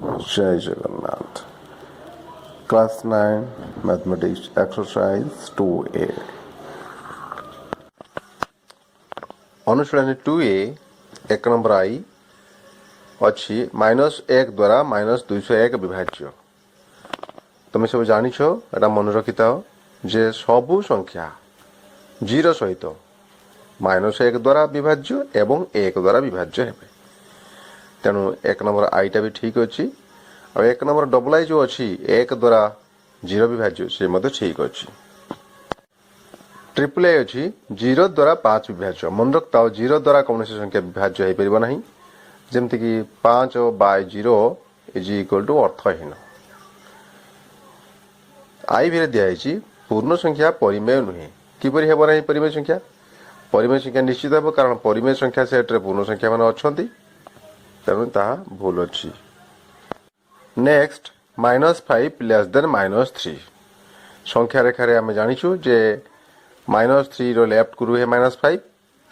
जय Jagannath. Class 9 mathematics exercise 2A अनुशीलनी 2A एक number आई अच्छी -1 द्वारा -201 विभाज्य। तुम सब जानी एटा मन रखी था जे सबू संख्या 0 सहित -1 द्वारा विभाज्य एवं 1 द्वारा विभाज्य है। तेणु एक नंबर आईटा भी ठीक अच्छी और एक नंबर डबल आई जो अच्छी 1 द्वारा 0 विभाज्य से मत ठीक अच्छी। ट्रिपल आई अच्छी 0 द्वारा 5 विभाज्य। मन रखता 0 द्वारा कौन संख्या विभाज्य हो पार ना जमती कि 5 बाय 0 इज इक्वल टू अर्थहीन। आई भी दिखाई पूर्ण संख्या परिमेय नुहे किपर हे ना परिमेय संख्या। परिमेय संख्या निश्चित हे कारण परिमेय संख्या सेट रे पूर्ण संख्या मान अच्छा तेणु ताहा भूल अच्छी। नेक्स्ट -5 लेस देन -3 संख्या रेखारे आम जाचु जे -3 रो लेफ्ट को रुहे -5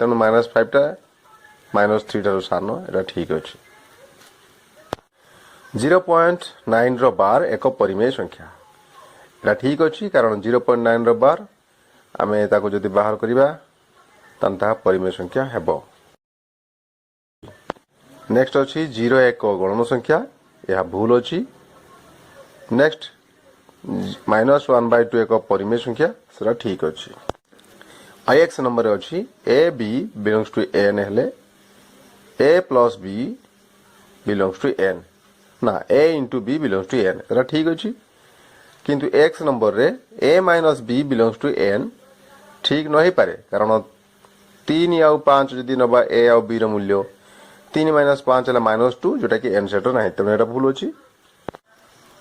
तेणु -5 टा -3 ठार सान एटा ठीक अच्छे। 0.9 रो बार एक परिमेय संख्या एटा ठीक अच्छी कारण 0.9 रो बार आमे ताको जदि बाहर करिबा तान ताहा परिमेय संख्या हेबो। नेक्स्ट अच्छी 0 एक गणन संख्या यह भूल अच्छी। नेक्स्ट -1/2 एक परिमेय संख्या सेटा ठीक अच्छी। IX नंबर अच्छी A B belongs to N हेले A plus B belongs to N ना A into B belongs to N सेटा ठीक अच्छी। किंतु एक्स नंबर रे A minus B belongs to N ठीक नहीं पारे कारण 3 आउ 5 जदि नबा ए आउ बी रो मूल्य 3 - 5 है -2 जोटा कि एन सेटर ना तेणु यहाँ भूल अच्छी।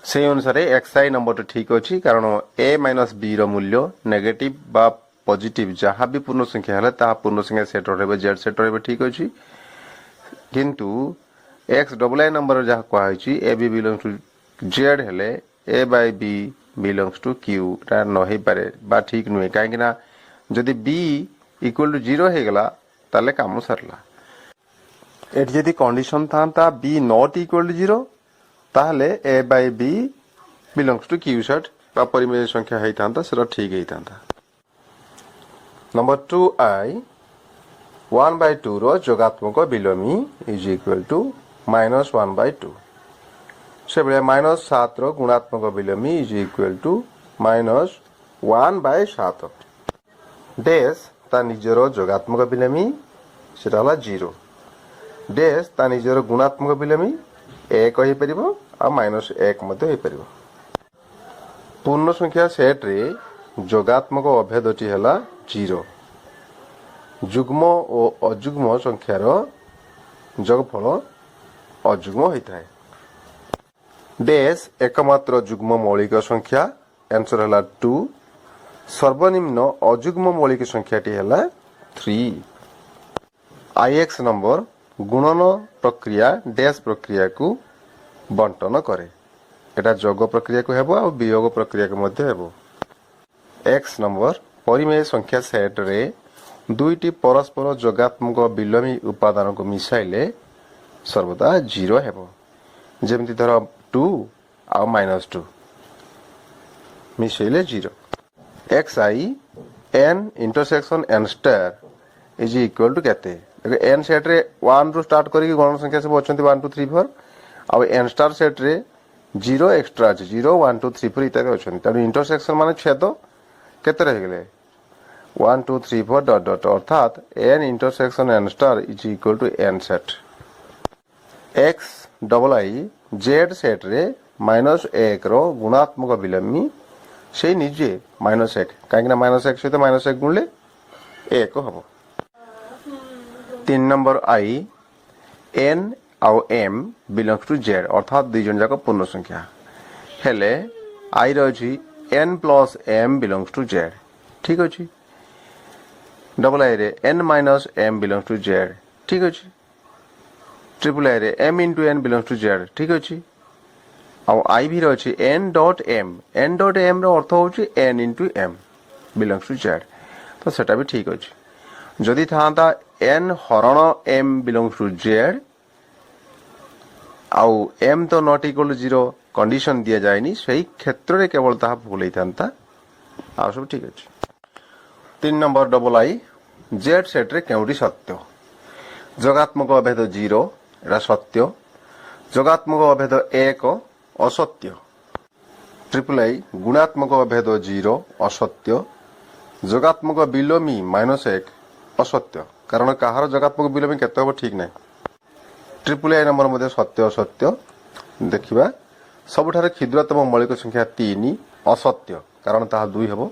से अनुसार XI नंबर तो ठीक अच्छी कारण a माइनस बी रूल्य नेगेटिव बा पॉजिटिव जहाँ भी पूर्ण संख्या है पूर्ण संख्या सेट रहे जेड सेट रहे ठीक अच्छी। किंतु XII नंबर जहाँ कहुई A B belongs to Z हेले A by B belongs to Q ता न पारे बा ठीक नुहे कहीं जदि बी इक्वल टू 0 हो गला ताले काम सरला। एट जदि कंडीशन था बी नॉट इक्वल टू 0 ताहले A by B belongs to Q set बा परिमेय संख्या होता सेटा ठीक होता। नंबर 2I 1/2 रो जोगात्मक विलोमी इज इक्वल टू -1/2 से बेले -7 रो गुणात्मक विलोमी इज इक्वल टू -1/7 डेस ता निजरो जोगात्मक विलोमी सेटा होला 0 डेस ता निजर गुणात्मक विलोमी 1 हो पार आ -1 मध्य हो पार। पूर्ण संख्या सेट रे जोगात्मक अभेदटी है 0 जुग्म और अजुग्म संख्यार जोगफल अजुग्म होता है। डेस एकमात्र जुग्म मौलिक संख्या आंसर है 2 सर्वनिम्न अजुग्म मौलिक संख्याटी है 3। IX नंबर गुणन प्रक्रिया डैश प्रक्रिया को बंटन करे एटा जोग प्रक्रिया को हेबो और वियोग प्रक्रिया को मध्य हेबो। एक्स नंबर परिमेय संख्या सेट रे दुईटी परस्पर जोगात्मक विलोमी उपादान को मिसाइले सर्वदा 0 हेबो जेमति धर 2 आ -2 मिसाइले 0। XI n intersection n star is equal to केते एन सेट रे 1 रु स्टार्ट करी गणन संख्या सब अच्छे 1 2 3 4 आ एन स्टार सेट रे 0 एक्स्ट्रा अच्छे 0 1 2 3 4 इत्यादि अच्छे तेणु इंटरसेक्शन माने छेद केते रह गले 1 2 3 4 डॉट डॉट अर्थात N intersection N star is equal to N set. XII Z set रे -1 रो गुणात्मक विलोमी से निजे -1 कहीं -1 सहित -1 गुणले 1 हम। 3 नंबर आई एन आउ एम बिलोंग्स टू जेड अर्थात दुई जन जाक पूर्ण संख्या हेले आई रही n plus m belongs to Z ठीक अच्छे। डबल आई रे n minus m belongs to Z ठीक अच्छे। ट्रिपल आई रे m into n belongs to Z ठीक अच्छे। आउ आई भी रही एन डॉट एम रो अर्थ हूँ n into m belongs to Z तो सेटा भी ठीक अच्छे। जदि था n हरण m बिलोंग्स टू जेड आउ एम तो नॉट इक्वल टू 0 कंडीशन दिया जाएनी सही क्षेत्र रे केवल ताहा भूल होता आ सब ठीक अछि 3 number double I Z set रे केउटी सत्य जोगात्मक अभेद 0 एटा सत्य जोगात्मक अभेद 1 असत्य ट्रिपल आई गुणात्मक अभेद 0 असत्य जोगात्मक बिलोमी -1 असत्य कारण कहार जोगात्मक बिलोमी केते हो ठीक नाही ट्रिपल आई नंबर मध्ये सत्य असत्य देखिबा सबुठारे क्षुद्रतम मौलिक संख्या 3 असत्य कारण ताहा 2 हेबो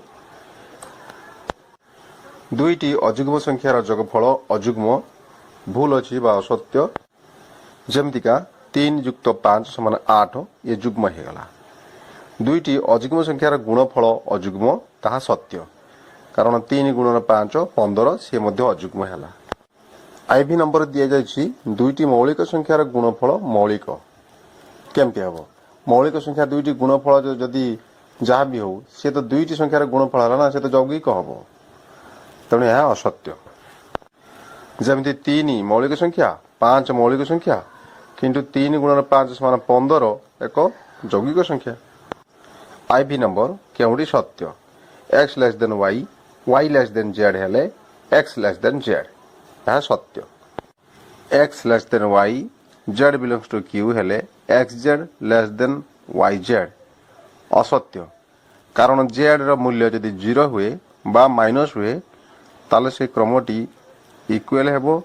दुईटी अजुग्म संख्यार जोगफल अजुग्म भूल अछि बा असत्य जेमतिका 3 युक्त 5 समान 8 ये जुग्म हे गला दुईटी अजुग्म संख्यार गुणफल अजुग्म ताहा सत्य कारण 3 गुणन 5 15 से मध्य अजुग्म हैला आईवी नंबर दिया जायछि दुईटी मौलिक संख्यार गुणफल मौलिक केमति हबो मौलिक संख्या दुईटी गुणफल जदि जहाँ भी हो से तो दुईटी संख्यार गुणफल हला ना से तो यौगिक हबो तेणु यह असत्य जमती 3 मौलिक संख्या 5 मौलिक संख्या किंतु 3 गुणन 5 समान 15 एक यौगिक संख्या आईवी नंबर केउटी सत्य x less than y y less than z हेले x लेस देन z यह सत्य x less than y z belongs to q हेले xz लेस देन yz असत्य कारण z रो मूल्य यदि 0 हुए बा माइनस हुए ताले से क्रमटी इक्वल हेबो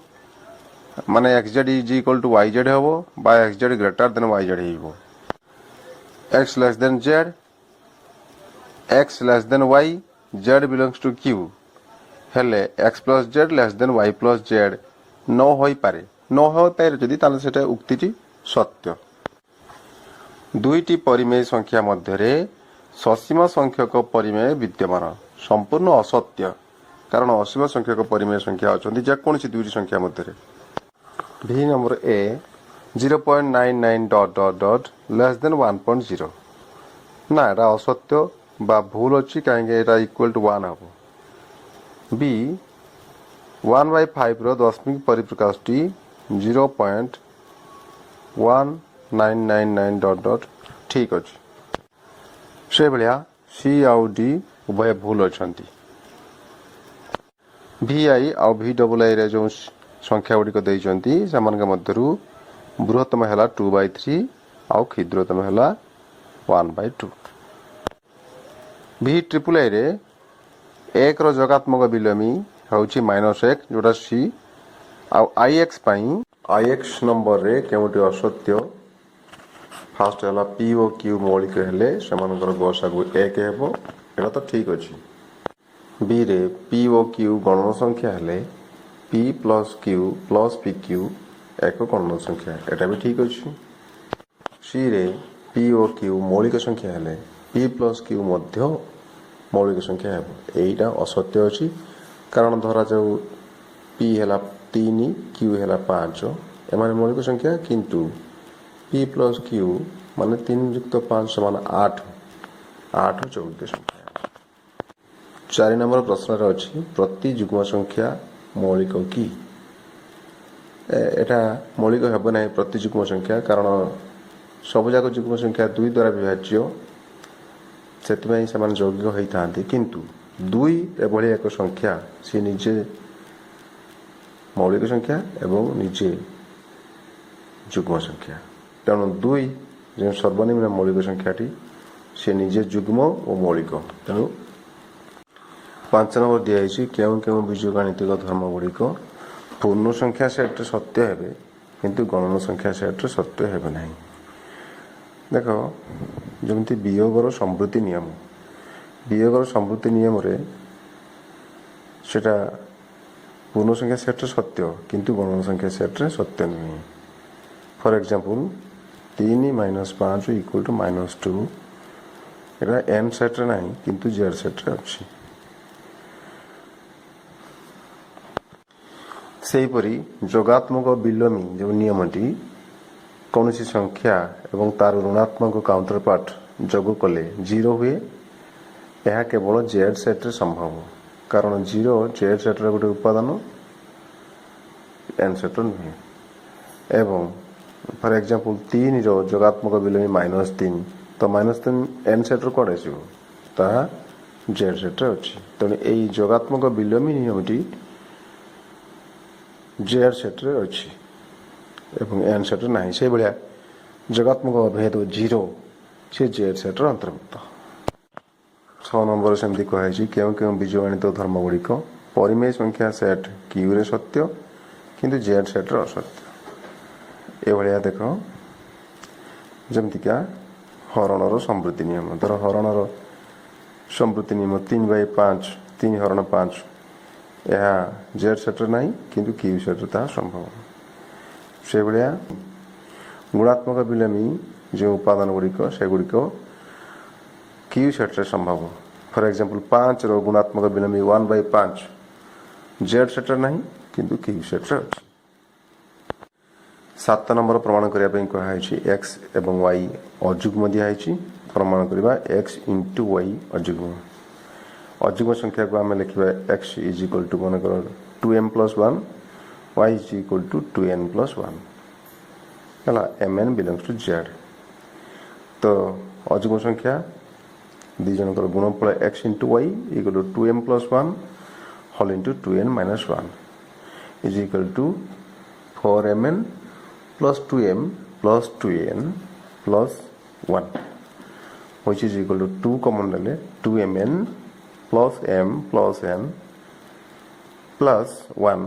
माने xz is equal to yz हेबो बा xz ग्रेटर देन yz हेबो x less than z x less than y z belongs to q हेले x plus z less than y plus z न होई पारे न होई पारे जदि ताले सेटा उक्तिटी सत्य दुईटी परिमेय संख्या मध्यरे ससीम संख्यक परिमेय विद्यमान संपूर्ण असत्य कारण असीम संख्यक परिमेय संख्या अछंती जेकोसी दुईटी संख्या मध्यरे भी number A 0.99 dot dot dot less than 1.0 ना एटा असत्य बा भूल अछि काहे एटा इक्वल टू 1 हबो बी 1/5 रो दशमिक परिप्रकाशटी 0.1999 डॉट डॉट ठीक अछि से भलिया सी आउ डी उभय भूल अछंती VI और VII रे जो संख्या गुड़िक देइचंती सेमानक मध्यरु बृहत्तम हैला 2/3 और क्षुद्रतम हैला 1/2 VIII रे 1 रो जोगात्मक बिलोमी होउची -1 जोटा C और IX पई IX नंबर रे केउटी असत्य फास्ट हैला P और Q मौलिक हेले सेमानकर गसागु 1 हेबो एटा तो ठीक अछि बी रे P और Q गणन संख्या हेले P plus Q plus PQ एक गणन संख्या एटा भी ठीक अछि C रे P और Q मौलिक संख्या हेले P प्लस Q मध्य मौलिक संख्या हेबो एटा असत्य अछि कारण धरा जाऊ P हेला 3 Q हेला 5 एमाने मौलिक संख्या किंतु P प्लस Q माने 3 युक्त 5 समान 8 8 यौगिक संख्या 4 नंबर प्रश्न रे अछि प्रति युग्म संख्या मौलिक की एटा मौलिक हेबो नै प्रति युग्म संख्या कारण सब जाक युग्म संख्या 2 द्वारा विभाज्य सेतिमै समान यौगिक होई थांती किंतु 2 एभली एक संख्या से निजे मौलिक संख्या एवं निजे युग्म संख्या तेणु 2 जे सर्वनिम्न मौलिक संख्याटी से निजे युग्म और मौलिक तेणु 5 नंबर दिया क्यों क्यों बीजगणितिक धर्म गुड़िक पूर्ण संख्या सेट सत्य हेबे किंतु गणन संख्या सेट सत्य हेबे नहीं देख जमती वियोगर संवृत्ति नियम रे सेटा पूर्ण संख्या सेट सत्य किंतु गणन संख्या सेट सत्य नहीं for example 3 - 5 equal to -2 Etah n set रे नहीं किंतु z सेट रे अछि सेहीपरि जोगात्मक बिलोमी जो नियमटी कौन सी संख्या एवं तार ऋणात्मक काउंटर पार्ट जोग कले 0 हुए यह केवल z सेट रे संभव कारण 0 z सेट रे गोटे उपादान n सेट नुहे एवं फॉर एग्जांपल 3 रो जोगात्मक विलोमी -3 तो -3 n सेट रो कोड आसीबो ता z सेट रे अछि तने एई जोगात्मक विलोमी नियमटी z सेट रे अछि एवं n सेट रे नाही से बलिया जोगात्मक भेद 0 से z सेट रो अंतर्भुक्त 6 नंबर सेमती कहै छी केउ केउ बीजगणित धर्म गुड़िक परिमेय संख्या सेट q रे सत्य किंतु z सेट रे असत्य ए भलिया देखो जमती क्या हरणर समृद्धि नियम धर हरणर समृद्धि नियम 3/5 3 हरण 5 यह z सेट रे नाही किंतु q सेट रे ता संभव से भलिया गुणात्मक विलोमी जो उपादान गुड़िक से गुड़िक q सेट रे संभव फॉर एग्जांपल 5 रो गुणात्मक विलोमी 1/5 z सेट रे नाही किंतु q सेट रे अछि 7 नंबर प्रमाण करिया पे कहा है x एवं y अजुग्म दिया है प्रमाण करबा x * y अजुग्म संख्या को आम लिखा x = मन कर 2m + 1 y = 2n + 1 हला mn बिलोंग्स टू z तो अजुग्म संख्या दी जनकर गुणनफल x * y = 2m + 1 whole * 2n - 1 = 4mn plus 2m plus 2n plus 1 which is equal to 2 common ले 2mn plus m plus n plus 1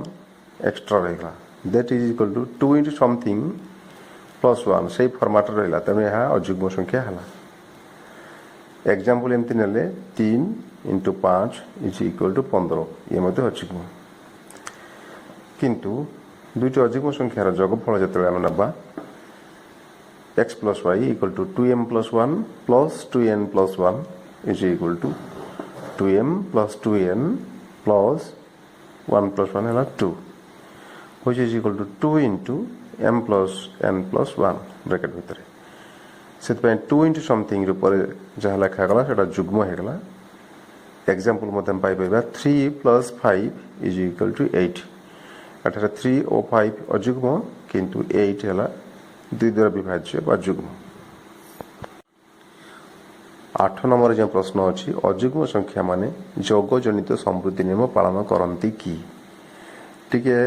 extra रहेगा that is equal to 2 into something plus 1 से format रहेगा तब यहाँ अजुग्म संख्या हला example एमती नेले 3 into 5 is equal to 15 ये मते अजुग्म किंतु दुईटी अजुग्म संख्यार जोगफल जो आम ना x plus y equal to 2m plus 1 plus 2n plus 1 is equal to 2m plus 2n plus 1 plus 1 है 2 which is equal to 2 into m plus n plus 1 bracket भितर से 2 into something ऊपर जहाँ लिखा गला सेटा जुग्म है गला एग्जांपल मते पाई पाइबा 3 plus 5 is equal to 8 अठार 3 और 5 अजुग्म किंतु 8 है दुई द्वारा विभाज्य जुग्म 8 नंबर जो प्रश्न अच्छी अजुग्म संख्या माने जोग जनित समृद्धि नियम पालन करती कि टिके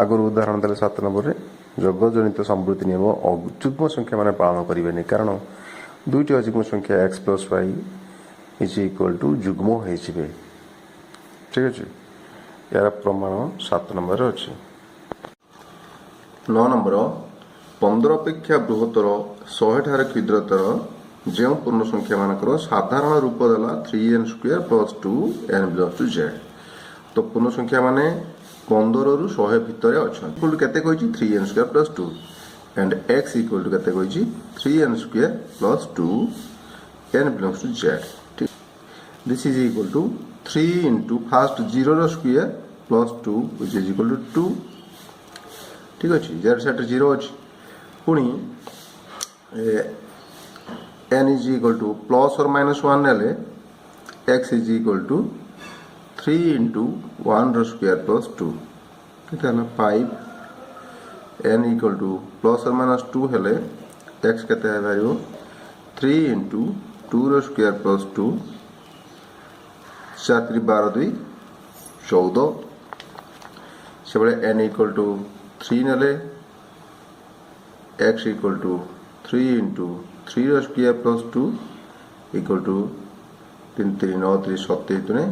आगर उदाहरण देले 7 नंबर रे जोग जनित समृद्धि नियम अजुग्म संख्या माने पालन करिवेनी कारण दुईटी अजुग्म संख्या x + y = जुग्म होई जिवे ठीक अछि यार प्रमाण 7 नंबर अच्छी 9 नंबर 15 अपेक्षा बृहत्तर 100 ठार क्षुद्रतर जो पूर्ण संख्या मानकर साधारण रूप देला 3n² + 2n belongs to z तो पूर्ण संख्या माने 15 रु 100 भितर अच्छा इक्वल केते कहछि 3n² + 2 एंड x इक्वल केते कहछि 3n² + 2n belongs to z ठीक this is equal to 3 into first 0 रो square plus 2 which is equal to 2 ठीक अछि z सेट 0 अछि पुनी n is equal to plus or minus 1 नेले x is equal to 3 into 1 रो square plus 2 केते हला 5 n equal to plus or minus 2 हेले x केते है भाइयो 3 into 2 रो स्क्वायर plus 2 4 3 12 2 14 से बड़े n equal to 3 नेले x equal to 3 into 3 रो स्क्वायर plus 2 equal to 3 3 9 3 27 दुने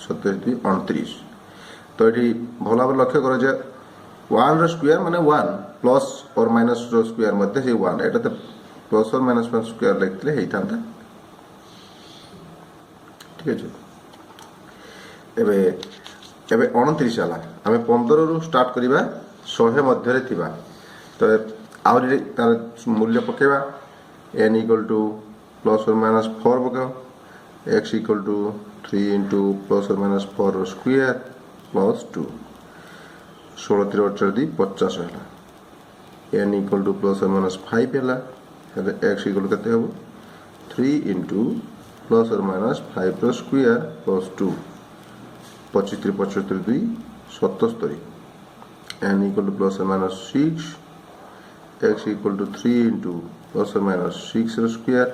27 29 तो ये भला भाव लक्ष्य करो जे 1 रो स्क्वायर माने 1 प्लस और माइनस रो स्क्वायर मध्ये से 1 एटा तो प्लस और माइनस रो स्क्वायर लिखले हेई थांता ठीक है एबे एबे 29 आला हमें 15 रु स्टार्ट करिबा 100 मध्य रे थिबा तो आउरी तार मूल्य पकेबा n equal to plus or minus 4 पकाओ x equal to 3 into plus or minus 4 square plus 2 16 3 8 2 50 होला n equal to plus or minus 5 होला हेले x equal कते हो 3 into plus or minus 5 रो square plus 2 25 3 75 2 77 n equal to plus or minus 6 x equal to 3 into plus or minus 6 ର square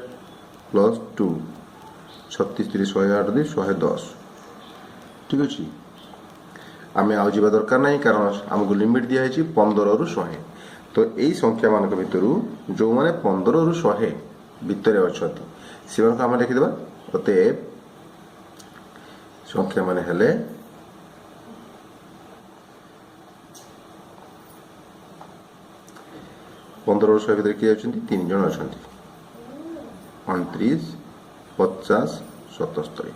plus 2 36 30 108 2 110 ठीक अछि आमे आउ जिबा दरकार नाही कारण हमको लिमिट दिया है 15 रु 100 तो एई संख्या मानक भितरु जो माने 15 रु 100 भितरे अछती सेवन को हम लिखि देबा ओते संख्या माने हेले 15 वर्ष भितर किए अछंती 3 जन अछंती 29 50 77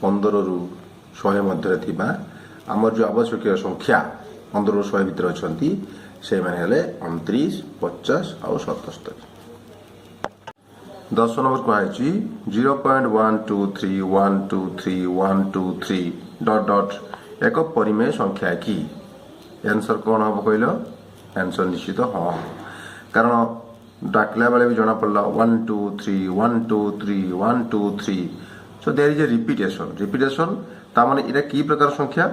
15 रु 100 मध्य थिबा हमर जो आवश्यक संख्या 15 रु 100 भितर अछंती से माने हेले 29 50 और 77 10 नंबर को आइची 0.123123 डॉट डॉट एक परिमेय संख्या की आंसर कौन हम कहलो आंसर निश्चित हाँ कारण डाकला बेले भी जना पड़ला 1 2 3 1 2 3 1 2 3 so there is a repetition ता माने इरा की प्रकार संख्या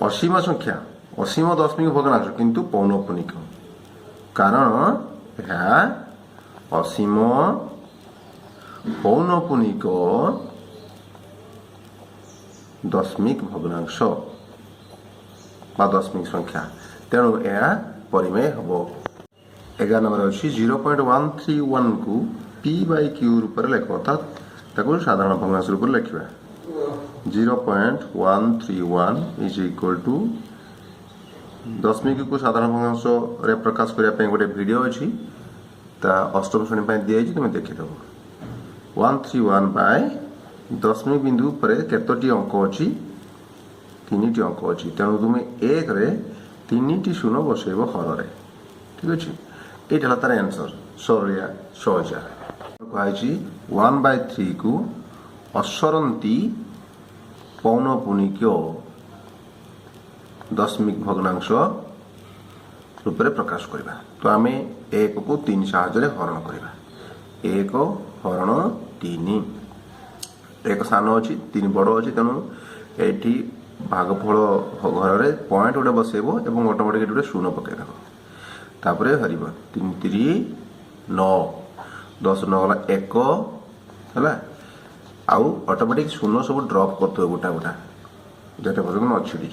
असीम संख्या असीम दशमिक भग्नांश किंतु पौनपुनिक कारण यह असीम पौनपुनिक दशमिक भग्नांश बा दशमिक संख्या तेणु यह परिमेय हम 11 नंबर अच्छी 0.131 को p by q रूप में लिख अर्थात ताको साधारण भग्नांश रूप में लिखा 0.131 इज इक्वल टू दशमिक को साधारण भग्नांश रे प्रकाश करने गोटे वीडियो अच्छी ता अष्टम श्रेणी दिया तुम देखिदेव 131 बाय दशमिक बिंदु पर केतोटी अंक अच्छी 3टी अंक अच्छी तेणु तुम एक रे 3टी शून्य बसैब हर ठीक अच्छे ये तार आंसर सरलिया सहजा कहुई 1/3 को असरंती पौनपुनिक दशमिक भग्नांश रूप में प्रकाश करवा तो आम 1 को 3 साहाय्य हरण करवा 1 हरण 3 1 सान अच्छी 3 बड़ अच्छी तेणु ये भागफल घर में पॉइंट गोटे बसैब और ऑटोमेटिक गोटे शून्य पकईदेव तापर हर 3 3 9 10 9 गला 1 है आउ ऑटोमेटिक शून्य सब ड्रप कर गोटा गोटा जेटा पर्यटन न छिड़ी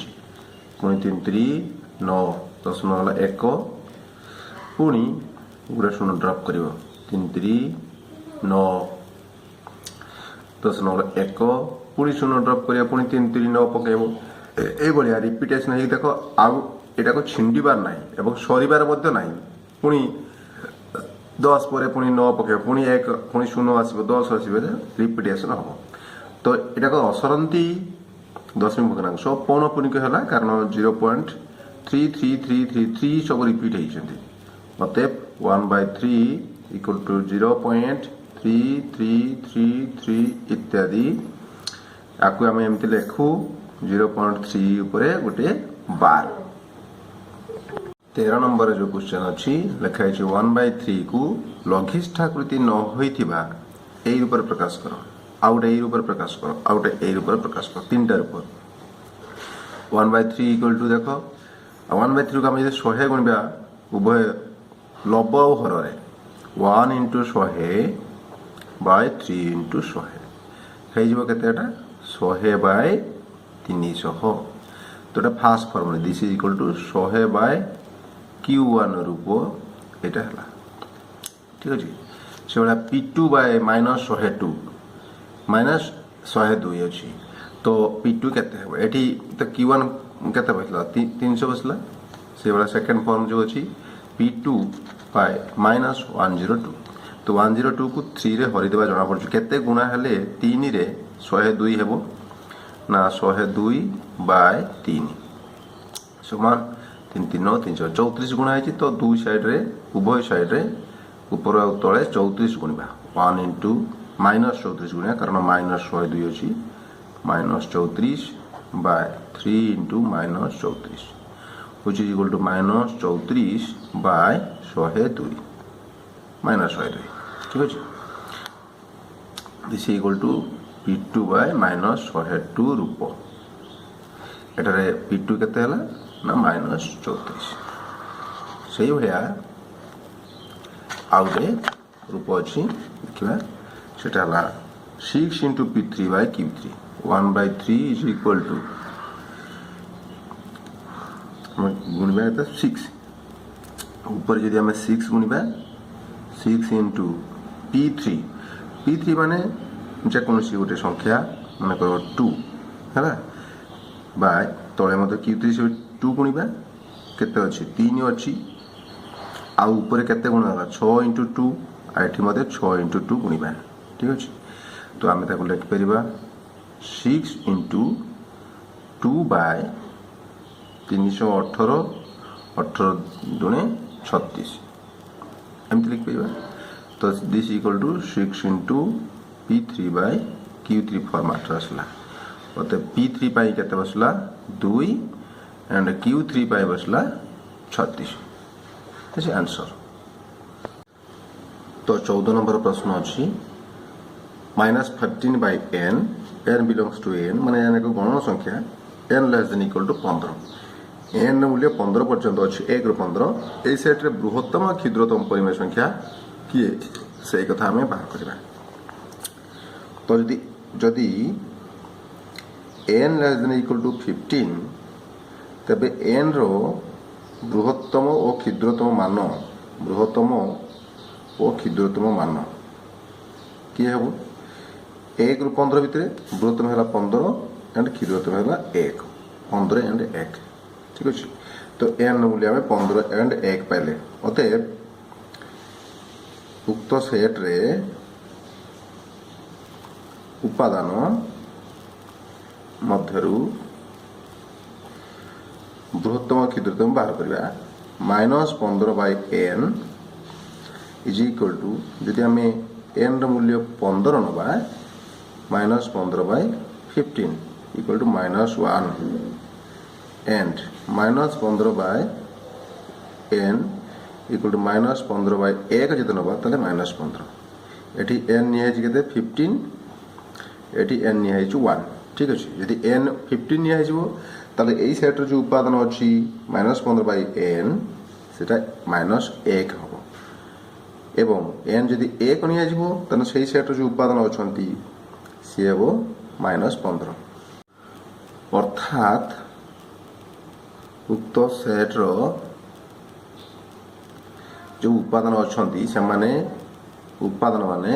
पुणी 3 3 9 10 9 गला 1 पुणी गोटे शून्य ड्रप कर 3 3 9 10 9 गला 1 पुणी शून्य ड्रप करिया पुणी 3 3 9 पकेबो ए बलिया रिपीटेशन है देखो आउ एटा को छिंडीबार नाही एवं सरीबार मध्य नाही पुणी 10 पर पुणी 9 पकेबो पुणी 1 पुणी शून्य आसीबो 10 आसीबो रिपीटेशन हो तो एटा को असरंती दशमिक भग्नांश पौनपुनिक हैला कारण 0.33333 सब रिपीट होइछंती अतएव 1/3 इक्वल टू 0.3333 इत्यादि आपको आम एमती लिखू 0.3 उपरे गोटे बार 13 नंबर जो क्वेश्चन अच्छी लिखाई 1/3 को लघिष्ठाकृति न होइथिबा एई रूप में प्रकाश करो आउट एई रूप में प्रकाश करो आउट एई रूप में प्रकाश करो तीनटा रूप 1/3 इक्वल टू देखो 1/3 को आम 100 गुणिबा उभय लब और हर 1 into 100 by 3 into 100 हो केतेटा 100 by 300 तो fast formula this is equal to 100 by q1 रूप एटा हला ठीक अछि से वाला p2 by -102 -102 अछि तो p2 केते है एठी तो q1 केते बसला 300 बसला से वाला सेकंड फॉर्म जो अछि p2 by -102 तो 102 को 3 रे हरि देबा जणा पड़छ केते गुणा हेले 3 रे 102 हेबो ना 102 बाय 3 समान 3 3 9 334 गुणा है तो दू साइड रे उभय साइड रे ऊपर और तळे 34 गुणबा 1 into -34 गुणा कारण -102 अछि -34 bye 3 into -34 which is equal to -34 by 102 -102 ठीक है this equal to p2 by -102 रूप एटारे p2 केते हला ना -34 से भाया आउ गोटे रूप अच्छी देखा सेटा 6 into P3 by Q3 1/3 is equal to गुणवा 6 ऊपर जदि आम 6 गुणवा 6 इंटू P3 माने जेकोसी गोटे संख्या मन कर 2 है बाय तले मत Q3 से 2 गुणवा केते अच्छी 3 अच्छी आ ऊपर केते गुण 6 इंटू 2 आठी मत 6 इंटू 2 गुणवा ठीक अच्छे। तो आम लिखिपर 6 इंटू 2 बाय 318 18 दुणे 36 एमती लिखिपर। तो this equal to 6 into P3 by Q3 format आसला मत P3 पाई केते बसला 2 एंड Q3 पाई बसला 36 दिस आंसर। तो 14 नंबर प्रश्न अच्छी -15 by n belongs to n माने यानी को गणन संख्या n less than equal to 15 n मूल्य 15 पर्यंत अच्छी 1 रु 15 ए सेट रे बृहत्तम क्षुद्रतम परिमेय संख्या किए से कथा हमें बाहर करबा। तो जदि n less than equal to 15 तबे n रो बृहत्तम और क्षुद्रतम मान किए हेबो 1 रु 15 भितर बृहत्तम है 15 एंड क्षुद्रतम है 1 15 एंड 1 ठीक अच्छे। तो n मूल्य आम 15 एंड 1 पाइले अतएव उक्त सेट रे उपादान मध्यरु बृहत्तम क्षुद्रतम बाहर करवा -15 by n is equal to यदि आम n रो मूल्य 15 नवा -15 by 15 equal to -1 and -15 by n equal to -15 by 1 जब नवा ताले -15 एटी n निया केते 15 एटी n निया 1 ठीक अच्छे। यदि n 15 निया ताले एई सेट रो जो उपादान अछि -15 by n सेटा -1 हो एवं n जदि 1 निया जिवो तने सेई सेट रो जो उपादान अछंती सी हेबो -15 अर्थात उक्त सेट रो जो उपादान अछंती से माने उपादान माने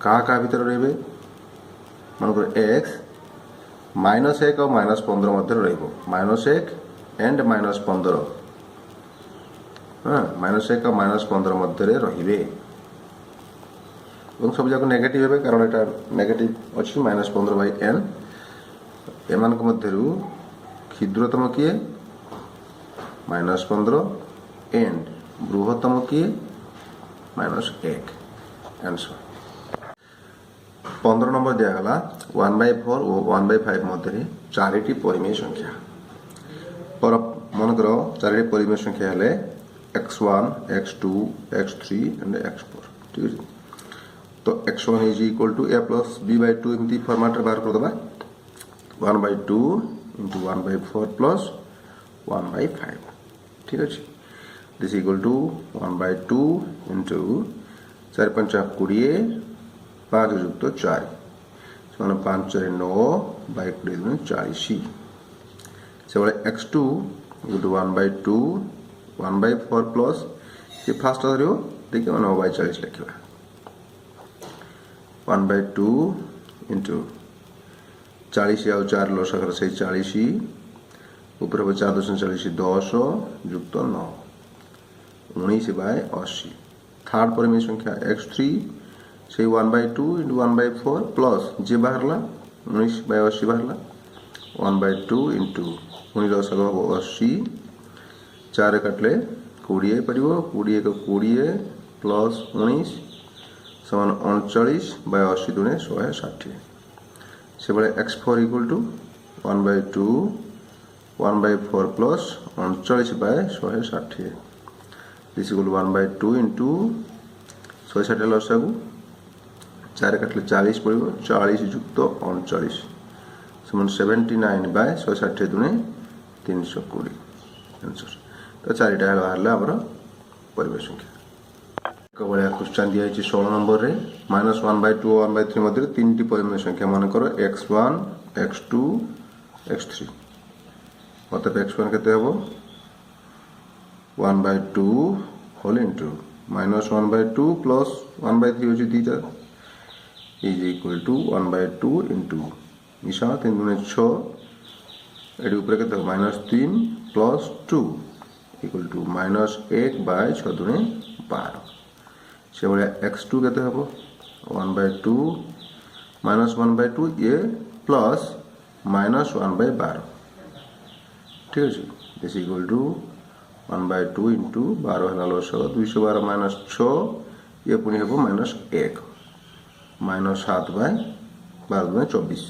का भीतर रहबे मानकर x -1 और -15 मध्य रहबो -1 एंड -15 -1 और -15 मध्य रहिबे और सब जाक नेगेटिव हेबे कारण एटा नेगेटिव अछि -15 by n एमान को मध्यरु क्षुद्रतम किए -15 एंड बृहत्तम किए -1 आंसर। 15 नंबर दिया गला 1/4 और 1/5 मध्य चारिटी परिमेय संख्या पर मन करो चारिटी परिमेय संख्या हेले x1 x2 x3 and x4 ठीक है। तो x1 is equal to a plus b by 2 एमती फॉर्मेट रे बाहर कर दबा 1/2 into 1/4 plus 1/5 ठीक है। दिस इक्वल टू 1/2 into 4 5 20 5 युक्त 4 समान 5 रे 9 by 20 40 से x2 into 1/2 1/4 प्लस ये फास्ट धरियो देखिए 9/40 लिखिबा 1/2 into 40 आउ 4 लसकर से 40 ऊपर 4.40 10 युक्त 9 19/80 थर्ड परिमेय संख्या x3 से 1/2 into 1/4 प्लस जे बाहरला 19/80 बाहरला 1/2 into 19/80 4 काटले 20 पड़िबो 20 को 20 प्लस 19 समान 39/80 दुने 160 से बड़े x4 equal to 1/2 1/4 plus 39/160 this equal 1/2 into 160 लसागु 4 काटले 40 पड़िबो 40 युक्त 39 समान 79/160 दुने 320 आंसर। तो चारिटा बाहर आमर परिमेय संख्या एक भाया क्वेश्चन दिखाई 16 नंबर रे -1/2 1/3 मध्य 3टी परिमेय संख्या मानकर x1 x2 x3 मतलब x1 केते हबो 1/2 होल इनटू -1/2 प्लस 1/3 होची दीटा इज इक्वल टू 1/2 इनटू मिसा 3 गुणे 6 एडी ऊपर केते -3 प्लस 2 इक्वल टू -1/6 दुणे 12 से भाया x2 केते हबो 1/2 -1/2 ये प्लस -1/12 ठीक है दिस इक्वल टू 1/2 इंटू 12 है 212 माइनस 6 ये पुणी हम -1 -7/12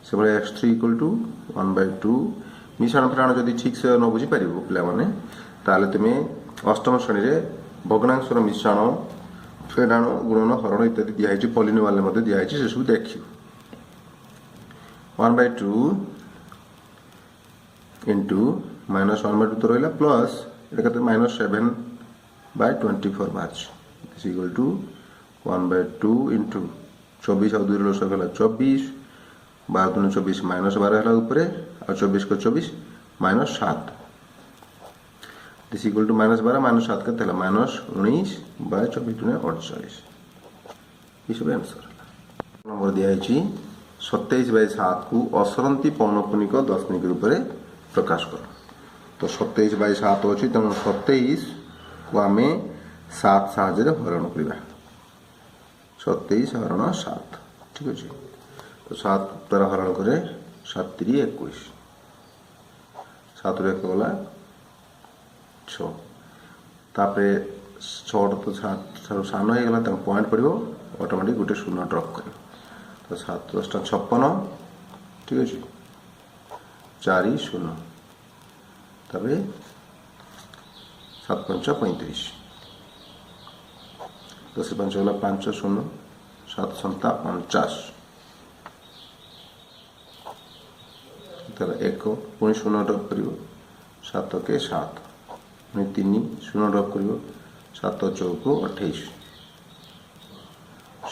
से भाया x3 इक्वल टू 1/2 मिश्रण प्राण जदि ठीक से न बुझी पार पे ताले तुम्हें अष्टम श्रेणी रे भग्नांशर मिश्रण फेडाण गुणन हरण इत्यादि दिखाई पॉलिनोमियल दिखाई से सब देख 1/2 इंटू -1/2 तो रहा प्लस -7/24 बाहर इक्वल टू 1/2 इंटू 24 और 2 लसक 24 12 दूनी 24 -12 है ऊपर और 24 को 24 -7 दिस इक्वल टू -12 -7 के -19/24 दुने 48 ये सब आंसर नंबर दिखाई 27/7 को असरंती पौनपुनिक दशमिक रूप में प्रकाश कर तो 27/7 अच्छी तेणु 27 को आम 7 साहाଯ୍य हरण करवा 27 हरण 7 ठीक अच्छे तो 7 द्वारा हरण करे 7 3 21 7 रू 1 गला 6 तापर 6 तो 7 सान हो गला पॉइंट पड़ो ऑटोमेटिक गोटे 0 ड्रप कर तो 7 10 56 ठीक अच्छे 4 0 तब 7 5 35 10 5 गला 5 0 7 7 50 तर 1 पुणी 0 ड्रप कर 7 के 7 पुणी 3 0 ड्रप कर 7 4 28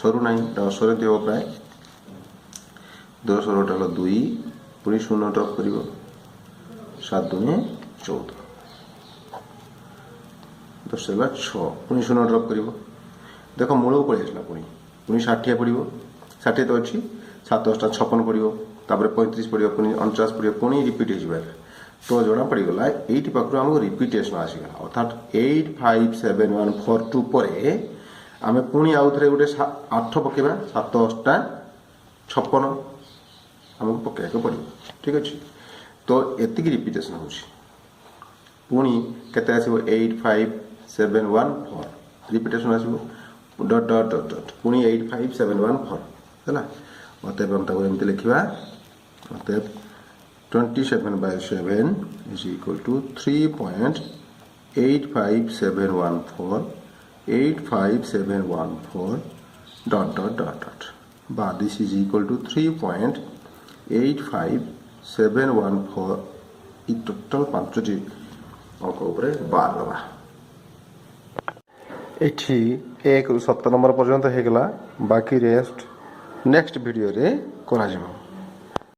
सरू ना असरती हम प्राय 2 16 2 पुणी 0 ड्रप कर 7 दूने 14 10 है 6 पुणी 0 ड्रप कर देख मूल को पलि आसला पुणी पुणी 60 पड़ो 60 तो अच्छी 7 10 56 पड़ो तापर 35 पड़ो पुणी 49 पड़ो पुणी रिपीट हो तो जना पड़गला ये पाखु आमको रिपीटेसन आसीगला अर्थात 8 5 7 1 4 2 पर आम पुणी आउ थे गोटे 8 पकेबा 7 8 56 आमको पकड़ पड़ो ठीक अच्छे तो एतिक रिपीटेसन हो पुणी केते आसीबो 8 5 7 1 4 रिपीटेसन आसीबो डट डट डट डट पुणी 8 5 7 1 4 है मतलब हम एमती लिखा मतलब 27/7 is equal to 3.85714 85714 dot dot dot dot but this is equal to 3.85714 ये टोटल 5टी अंक ऊपर बार लगा एठी 1 ରୁ 7 नंबर पर्यंत हेगला बाकी रेस्ट नेक्स्ट वीडियो रे करा जिवो।